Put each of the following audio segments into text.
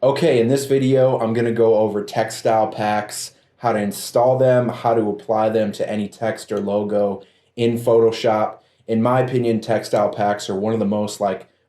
Okay, in this video, I'm going to go over textile packs, how to install them, how to apply them to any text or logo in Photoshop. In my opinion, textile packs are one of the most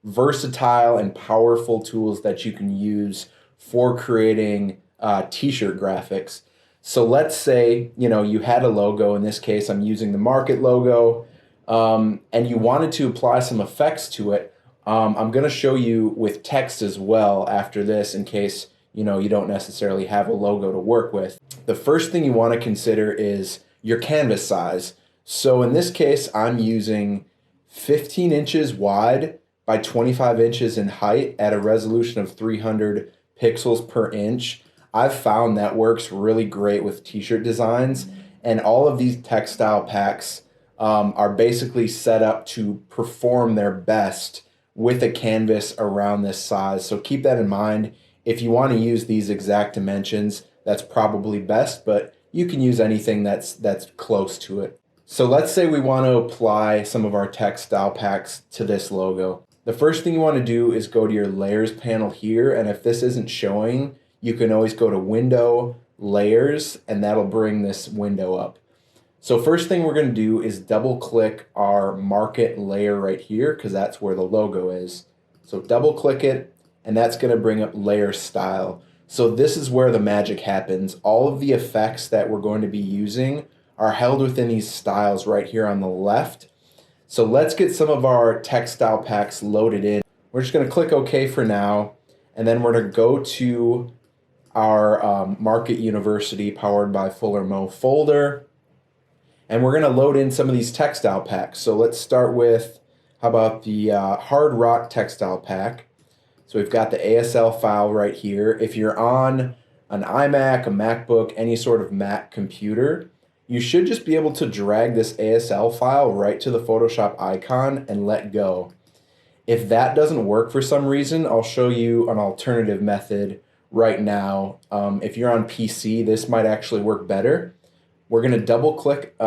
versatile and powerful tools that you can use for creating t-shirt graphics. So let's say, you had a logo. In this case, I'm using the Market logo, and you wanted to apply some effects to it. I'm going to show you with text as well after this in case you don't necessarily have a logo to work with. The first thing you want to consider is your canvas size. So in this case, I'm using 15 inches wide by 25 inches in height at a resolution of 300 pixels per inch. I've found that works really great with t-shirt designs, and all of these textile packs are basically set up to perform their best with a canvas around this size. So keep that in mind. If you want to use these exact dimensions, that's probably best, but you can use anything that's close to it. So let's say we want to apply some of our textile packs to this logo. The first thing you want to do is go to your layers panel here, and if this isn't showing, you can always go to Window, Layers, and that'll bring this window up. So first thing we're going to do is double click our Market layer right here because that's where the logo is. So double click it, and that's going to bring up Layer Style. So this is where the magic happens. All of the effects that we're going to be using are held within these styles right here on the left. So let's get some of our textile packs loaded in. We're just going to click OK for now, and then we're going to go to our Market University powered by Fuller Mo folder. And we're going to load in some of these textile packs. So let's start with, how about the Hard Rock textile pack. So we've got the ASL file right here. If you're on an iMac, a MacBook, any sort of Mac computer, you should just be able to drag this ASL file right to the Photoshop icon and let go. If that doesn't work for some reason, I'll show you an alternative method right now. If you're on PC, this might actually work better. We're going to double click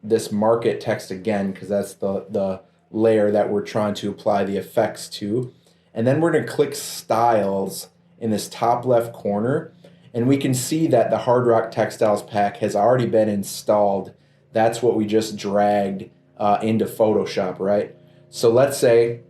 this Market text again because that's the layer that we're trying to apply the effects to. And then we're going to click Styles in this top left corner. And we can see that the Hard Rock Textiles pack has already been installed. That's what we just dragged into Photoshop, right? So let's say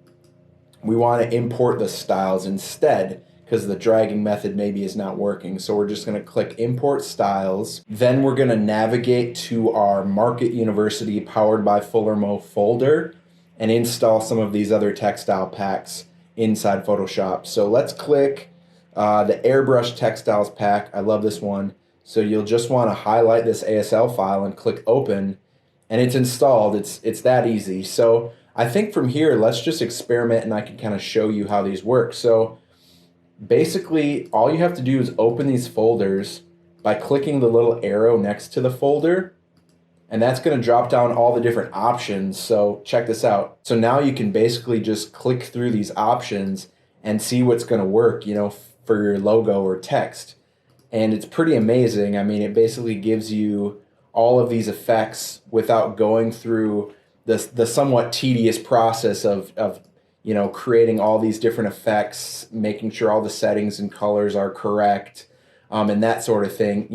we want to import the styles instead, because the dragging method maybe is not working. So we're just going to click Import Styles. Then we're going to navigate to our Market University powered by Fuller Mo folder and install some of these other textile packs inside Photoshop. So let's click the Airbrush Textiles pack. I love this one. So you'll just want to highlight this ASL file and click Open, and it's installed. It's that easy. So I think from here, let's just experiment and I can kind of show you how these work. So basically, all you have to do is open these folders by clicking the little arrow next to the folder, and that's going to drop down all the different options. So check this out. So now you can basically just click through these options and see what's going to work, for your logo or text. And it's pretty amazing. I mean, it basically gives you all of these effects without going through the somewhat tedious process of creating all these different effects, making sure all the settings and colors are correct, and that sort of thing.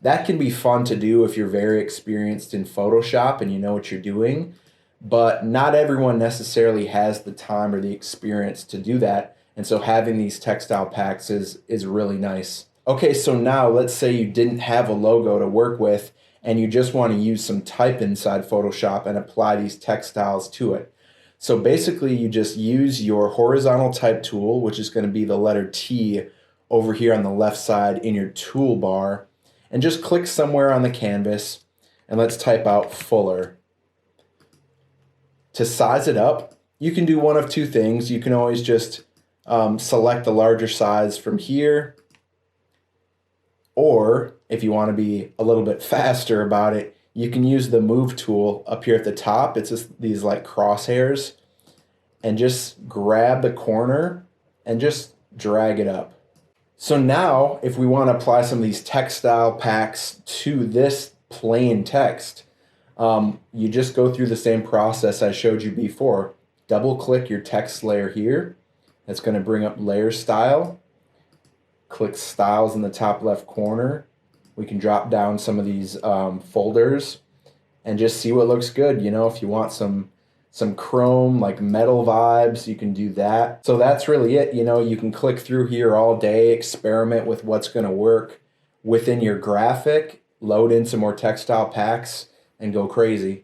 That can be fun to do if you're very experienced in Photoshop and you know what you're doing, but not everyone necessarily has the time or the experience to do that. And so having these textile packs is really nice. Okay, so now let's say you didn't have a logo to work with and you just want to use some type inside Photoshop and apply these textiles to it. So basically, you just use your horizontal type tool, which is going to be the letter T over here on the left side in your toolbar, and just click somewhere on the canvas, and let's type out Fuller. To size it up, you can do one of two things. You can always just select the larger size from here, or if you want to be a little bit faster about it, you can use the Move tool up here at the top. It's just these crosshairs, and just grab the corner and just drag it up. So now if we want to apply some of these textile packs to this plain text, you just go through the same process I showed you before. Double click your text layer here. That's going to bring up Layer Style. click styles in the top left corner. We can drop down some of these folders and just see what looks good. You know, if you want some chrome, like metal vibes, you can do that. So that's really it. You know, you can click through here all day, experiment with what's going to work within your graphic, load in some more textile packs, and go crazy.